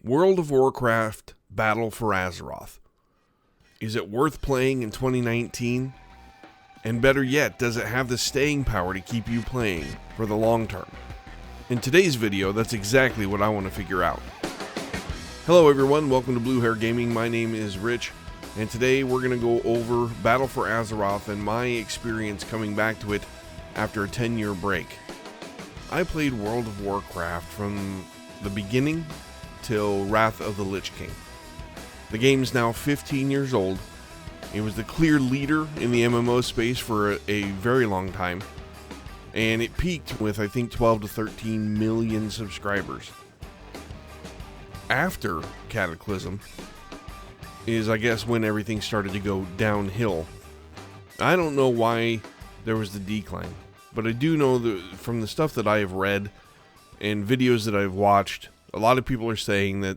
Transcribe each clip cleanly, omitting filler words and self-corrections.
World of Warcraft Battle for Azeroth. Is it worth playing in 2019? And better yet, does it have the staying power to keep you playing for the long term? In today's video, that's exactly what I want to figure out. Hello everyone, welcome to Blue Hair Gaming. My name is Rich, and today we're going to go over Battle for Azeroth and my experience coming back to it after a 10-year break. I played World of Warcraft from the beginning till Wrath of the Lich King. The game's now 15 years old. It was the clear leader in the MMO space for a very long time, and it peaked with, I think, 12 to 13 million subscribers. After Cataclysm is, I guess, when everything started to go downhill. I don't know why there was the decline, but I do know that from the stuff that I have read and videos that I've watched, a lot of people are saying that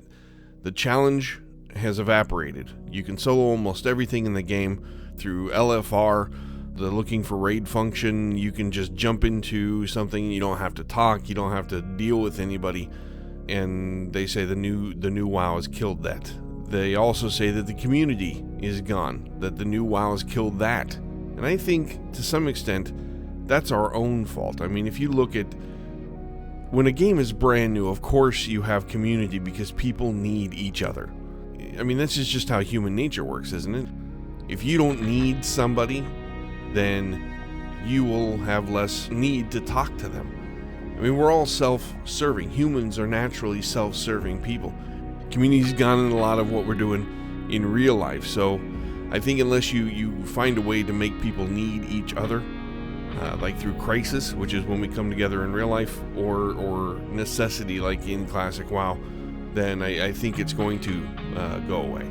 the challenge has evaporated. You can solo almost everything in the game through LFR, the looking for raid function. You can just jump into something, you don't have to talk, you don't have to deal with anybody. And they say the new WoW has killed that. They also say that the community is gone, that the new WoW has killed that. And I think to some extent that's our own fault. I mean, if you look at when a game is brand new, of course you have community because people need each other. I mean, that's just how human nature works, isn't it? If you don't need somebody, then you will have less need to talk to them. I mean, we're all self-serving. Humans are naturally self-serving people. Community's gone in a lot of what we're doing in real life, so I think unless you find a way to make people need each other, like through crisis, which is when we come together in real life, or necessity like in classic WoW, then I think it's going to go away.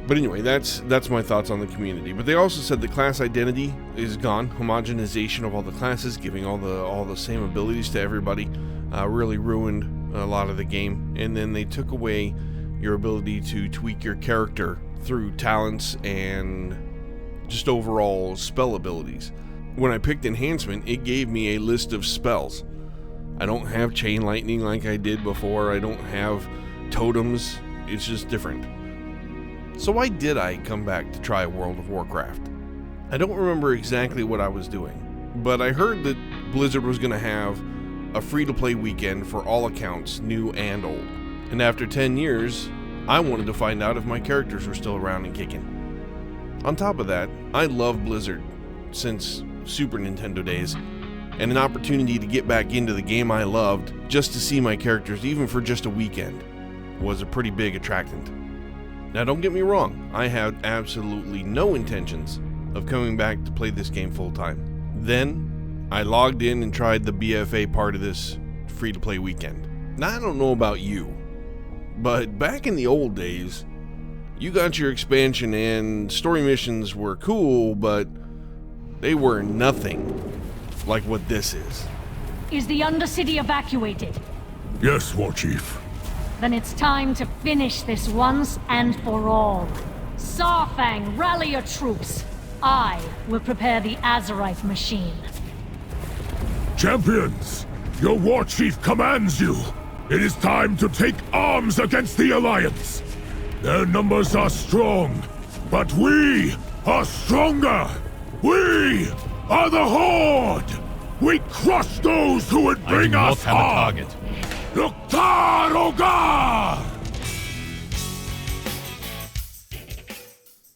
But anyway, that's my thoughts on the community. But they also said the class identity is gone. Homogenization of all the classes, giving all the same abilities to everybody, really ruined a lot of the game. And then they took away your ability to tweak your character through talents and just overall spell abilities. When I picked enhancement, it gave me a list of spells. I don't have chain lightning like I did before. I don't have totems. It's just different. So why did I come back to try World of Warcraft? I don't remember exactly what I was doing, but I heard that Blizzard was going to have a free-to-play weekend for all accounts, new and old. And after 10 years, I wanted to find out if my characters were still around and kicking. On top of that, I love Blizzard since Super Nintendo days, and an opportunity to get back into the game I loved just to see my characters, even for just a weekend, was a pretty big attractant. Now don't get me wrong, I had absolutely no intentions of coming back to play this game full time. Then, I logged in and tried the BFA part of this free-to-play weekend. Now I don't know about you, but back in the old days, you got your expansion and story missions were cool, but they were nothing like what this is. Is the Undercity evacuated? Yes, Warchief. Then it's time to finish this once and for all. Sarfang, rally your troops. I will prepare the Azerite machine. Champions, your Warchief commands you. It is time to take arms against the Alliance. Their numbers are strong, but we are stronger. We are the Horde. We crush those who would bring us harm. Loktar Ogar!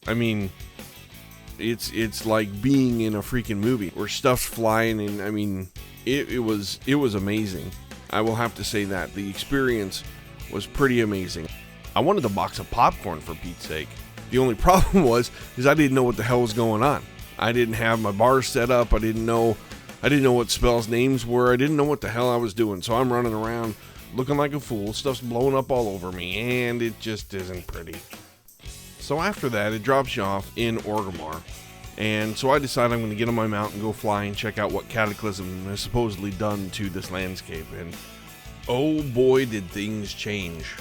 I mean, it's like being in a freaking movie where stuff's flying, and I mean, it was amazing. I will have to say that the experience was pretty amazing. I wanted a box of popcorn, for Pete's sake. The only problem is I didn't know what the hell was going on. I didn't have my bar set up. I didn't know what spells names were. I didn't know what the hell I was doing. So I'm running around looking like a fool. Stuff's blowing up all over me, and it just isn't pretty. So after that, it drops you off in Orgrimmar. And so I decide I'm going to get on my mount and go fly and check out what Cataclysm has supposedly done to this landscape. And oh boy, did things change.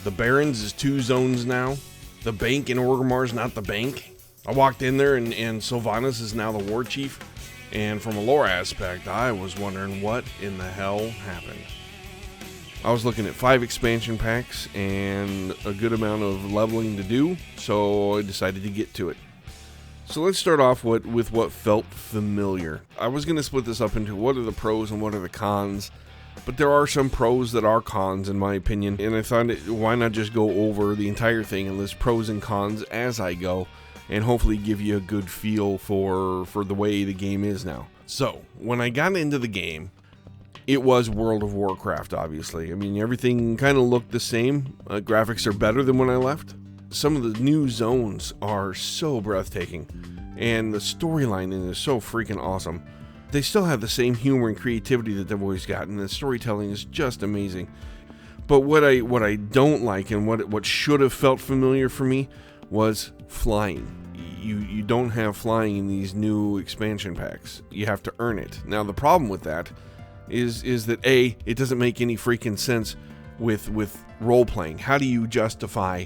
The Barrens is 2 zones now. The bank in Orgrimmar is not the bank. I walked in there and Sylvanas is now the war chief. And from a lore aspect, I was wondering what in the hell happened. I was looking at 5 expansion packs and a good amount of leveling to do, so I decided to get to it. So let's start off with what felt familiar. I was going to split this up into what are the pros and what are the cons, but there are some pros that are cons in my opinion, and I thought why not just go over the entire thing and list pros and cons as I go, and hopefully give you a good feel for the way the game is now. So, when I got into the game, it was World of Warcraft, obviously. I mean, everything kind of looked the same. Graphics are better than when I left. Some of the new zones are so breathtaking, and the storyline in it is so freaking awesome. They still have the same humor and creativity that they've always gotten, and the storytelling is just amazing. But what I don't like, and what should have felt familiar for me, was flying. You don't have flying in these new expansion packs. You have to earn it. Now the problem with that is that A, it doesn't make any freaking sense with role playing. How do you justify,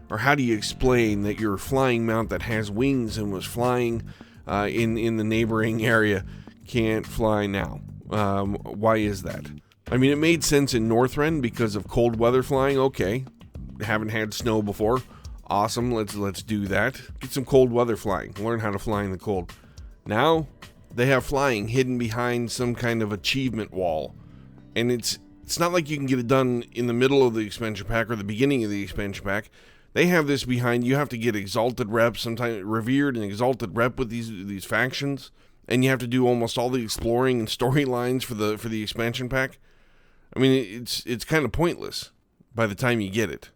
or how do you explain that your flying mount that has wings and was flying in the neighboring area can't fly now? Why is that? I mean, it made sense in Northrend because of cold weather flying. Okay, haven't had snow before. Awesome, let's do that. Get some cold weather flying. Learn how to fly in the cold. Now, they have flying hidden behind some kind of achievement wall. And it's not like you can get it done in the middle of the expansion pack or the beginning of the expansion pack. They have this behind. You have to get exalted reps, sometimes revered and exalted rep with these factions. And you have to do almost all the exploring and storylines for the expansion pack. I mean, it's kind of pointless by the time you get it.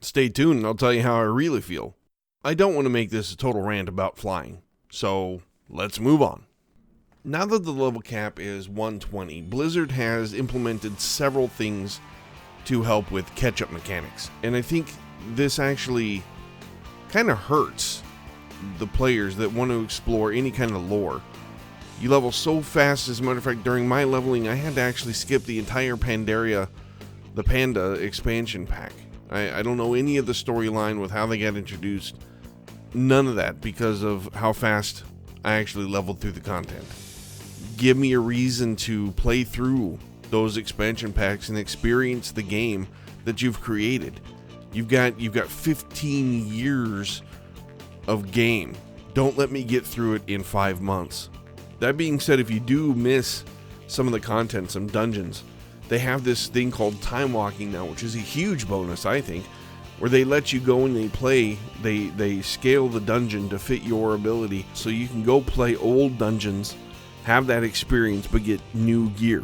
Stay tuned and I'll tell you how I really feel. I don't want to make this a total rant about flying, so let's move on. Now that the level cap is 120, Blizzard has implemented several things to help with catch-up mechanics, and I think this actually kind of hurts the players that want to explore any kind of lore. You level so fast, as a matter of fact, during my leveling, I had to actually skip the entire the Panda expansion pack. I don't know any of the storyline with how they got introduced. None of that because of how fast I actually leveled through the content. Give me a reason to play through those expansion packs and experience the game that you've created. You've got 15 years of game. Don't let me get through it in 5 months. That being said, if you do miss some of the content, some dungeons, they have this thing called time walking now, which is a huge bonus, I think, where they let you go and they scale the dungeon to fit your ability, so you can go play old dungeons, have that experience, but get new gear.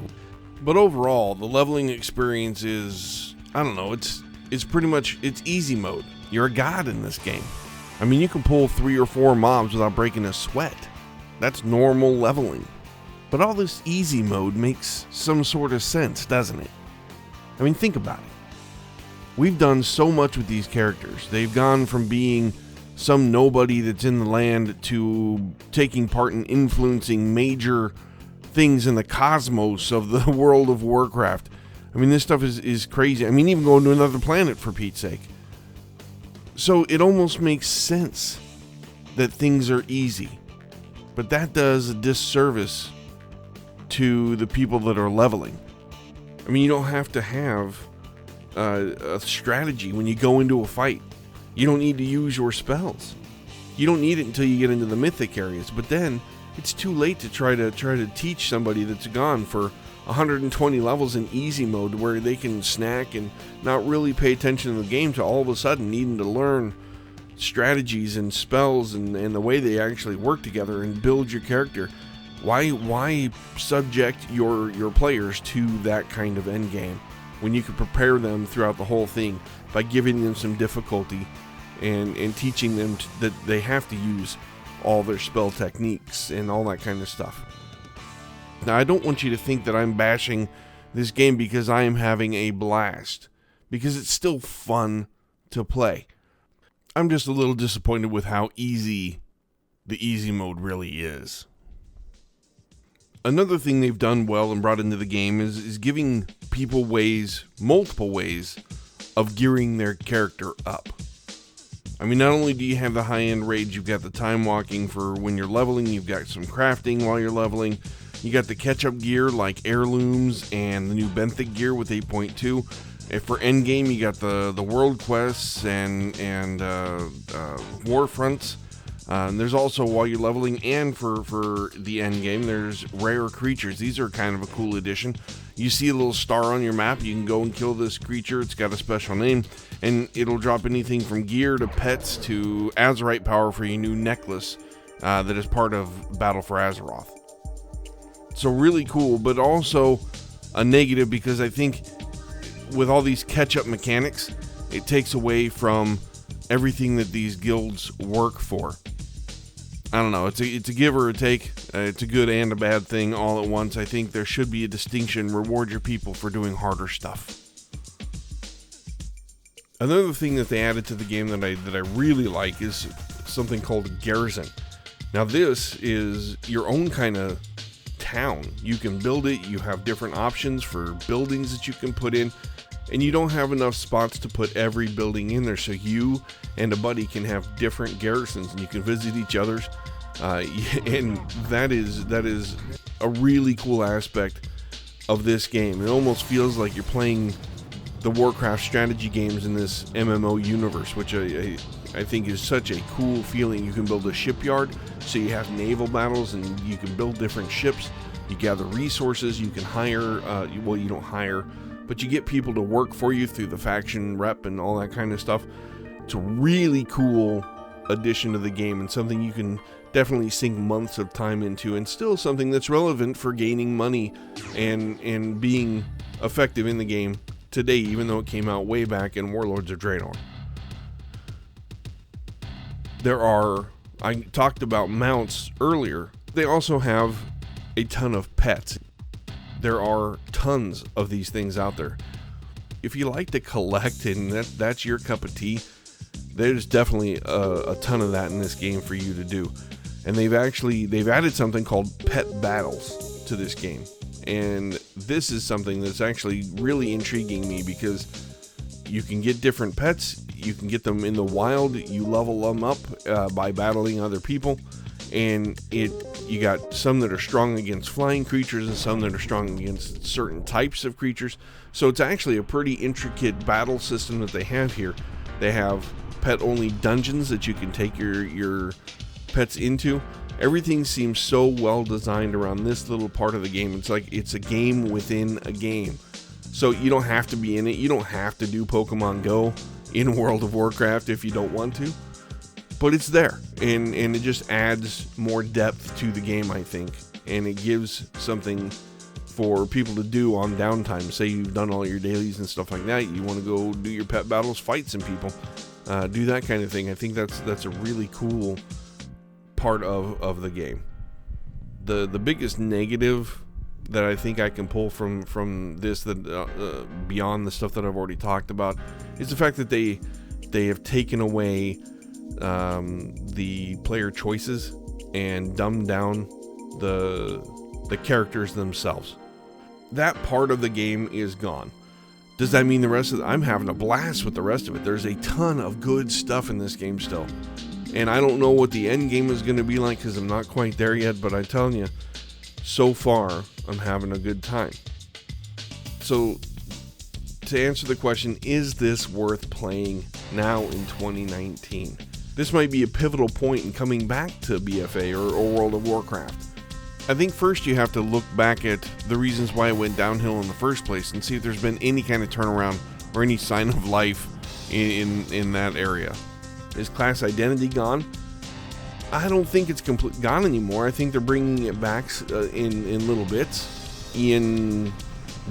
But overall, the leveling experience is, I don't know, it's pretty much, it's easy mode. You're a god in this game. I mean, you can pull 3 or 4 mobs without breaking a sweat. That's normal leveling. But all this easy mode makes some sort of sense, doesn't it? I mean, think about it. We've done so much with these characters. They've gone from being some nobody that's in the land to taking part in influencing major things in the cosmos of the world of Warcraft. I mean, this stuff is crazy. I mean, even going to another planet, for Pete's sake. So it almost makes sense that things are easy. But that does a disservice to the people that are leveling. I mean, you don't have to have a strategy when you go into a fight. You don't need to use your spells. You don't need it until you get into the mythic areas, but then it's too late to try to teach somebody that's gone for 120 levels in easy mode where they can snack and not really pay attention to the game, to all of a sudden needing to learn strategies and spells and the way they actually work together and build your character. Why subject your players to that kind of end game when you could prepare them throughout the whole thing by giving them some difficulty and teaching them that they have to use all their spell techniques and all that kind of stuff. Now, I don't want you to think that I'm bashing this game because I am having a blast, because it's still fun to play. I'm just a little disappointed with how easy the easy mode really is. Another thing they've done well and brought into the game is giving people multiple ways of gearing their character up. I mean, not only do you have the high-end raids, you've got the time walking for when you're leveling, you've got some crafting while you're leveling, You got the catch-up gear like heirlooms and the new benthic gear with 8.2. And for endgame, you got the world quests and war fronts. There's also, while you're leveling and for the endgame, there's rare creatures. These are kind of a cool addition. You see a little star on your map, you can go and kill this creature. It's got a special name, and it'll drop anything from gear to pets to Azerite power for your new necklace that is part of Battle for Azeroth. So really cool, but also a negative, because I think with all these catch-up mechanics, it takes away from everything that these guilds work for. I don't know, it's a give or a take. It's a good and a bad thing all at once. I think there should be a distinction. Reward your people for doing harder stuff. Another thing that they added to the game that I really like is something called Garrison. Now this is your own kind of town. You can build it, you have different options for buildings that you can put in, and you don't have enough spots to put every building in there, so you and a buddy can have different garrisons and you can visit each other's, and that is a really cool aspect of this game. It almost feels like you're playing the Warcraft strategy games in this MMO universe, which I think is such a cool feeling. You can build a shipyard, so you have naval battles and you can build different ships. You gather resources, you can hire, well, you don't hire, but you get people to work for you through the faction rep and all that kind of stuff. It's a really cool addition to the game, and something you can definitely sink months of time into, and still something that's relevant for gaining money and being effective in the game today, even though it came out way back in Warlords of Draenor. I talked about mounts earlier. They also have a ton of pets. There are tons of these things out there. If you like to collect and that's your cup of tea, there's definitely a ton of that in this game for you to do. And they've added something called pet battles to this game. And this is something that's actually really intriguing me, because you can get different pets, you can get them in the wild, you level them up by battling other people, and you got some that are strong against flying creatures and some that are strong against certain types of creatures. So it's actually a pretty intricate battle system that they have here. They have pet-only dungeons that you can take your pets into. Everything seems so well designed around this little part of the game. It's like it's a game within a game. So you don't have to be in it. You don't have to do Pokemon Go in World of Warcraft if you don't want to. But it's there, and it just adds more depth to the game, I think. And it gives something for people to do on downtime. Say you've done all your dailies and stuff like that. You want to go do your pet battles, fight some people, do that kind of thing. I think that's a really cool part of the game. The biggest negative that I think I can pull from this, that beyond the stuff that I've already talked about, is the fact that they have taken away the player choices and dumbed down the characters themselves. That part of the game is gone. Does that mean the rest of I'm having a blast with the rest of it? There's a ton of good stuff in this game still. And I don't know what the end game is going to be like, because I'm not quite there yet, but I'm telling you, so far, I'm having a good time. So, to answer the question, is this worth playing now in 2019? This might be a pivotal point in coming back to BFA or World of Warcraft. I think first you have to look back at the reasons why it went downhill in the first place and see if there's been any kind of turnaround or any sign of life in that area. Is class identity gone? I don't think it's gone anymore. I think they're bringing it back in little bits. Ian,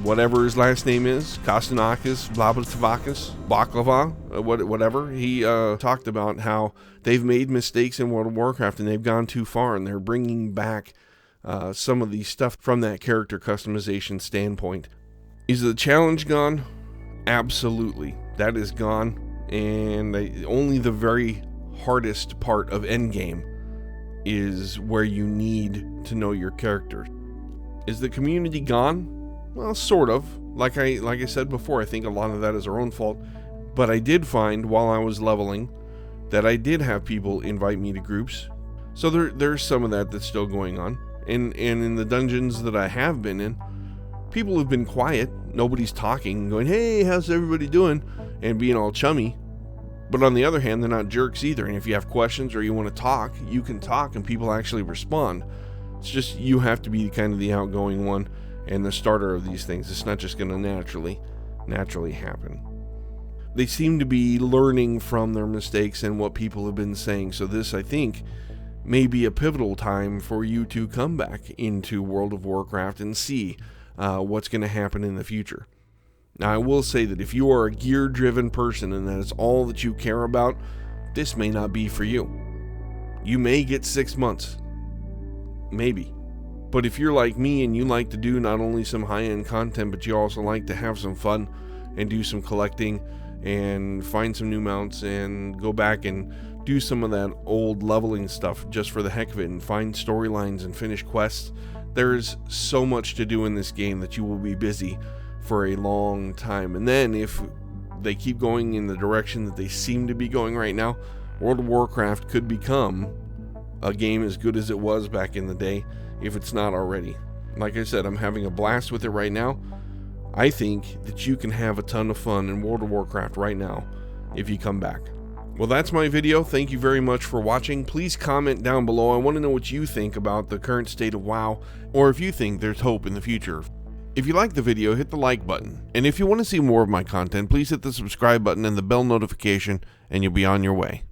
whatever his last name is, Kostanakis, Baklava, whatever, he talked about how they've made mistakes in World of Warcraft and they've gone too far, and they're bringing back some of these stuff from that character customization standpoint. Is the challenge gone? Absolutely. That is gone. And only the very hardest part of endgame is where you need to know your character. Is the community gone? Well, sort of. Like I said before, I think a lot of that is our own fault. But I did find while I was leveling that I did have people invite me to groups. So there's some of that that's still going on. And in the dungeons that I have been in, people have been quiet. Nobody's talking, going, hey, how's everybody doing? And being all chummy. But on the other hand, they're not jerks either. And if you have questions or you want to talk, you can talk and people actually respond. It's just you have to be kind of the outgoing one and the starter of these things. It's not just going to naturally happen. They seem to be learning from their mistakes and what people have been saying. So this, I think, may be a pivotal time for you to come back into World of Warcraft and see what's going to happen in the future. Now, I will say that if you are a gear-driven person and that is all that you care about, this may not be for you. You may get 6 months. Maybe. But if you're like me and you like to do not only some high-end content, but you also like to have some fun and do some collecting and find some new mounts and go back and do some of that old leveling stuff just for the heck of it and find storylines and finish quests, there's so much to do in this game that you will be busy for a long time. And then if they keep going in the direction that they seem to be going right now, World of Warcraft could become a game as good as it was back in the day, if it's not already. Like I said, I'm having a blast with it right now. I think that you can have a ton of fun in World of Warcraft right now if you come back. Well, that's my video. Thank you very much for watching. Please comment down below. I want to know what you think about the current state of WoW, or if you think there's hope in the future. If you like the video, hit the like button. And if you want to see more of my content, please hit the subscribe button and the bell notification, and you'll be on your way.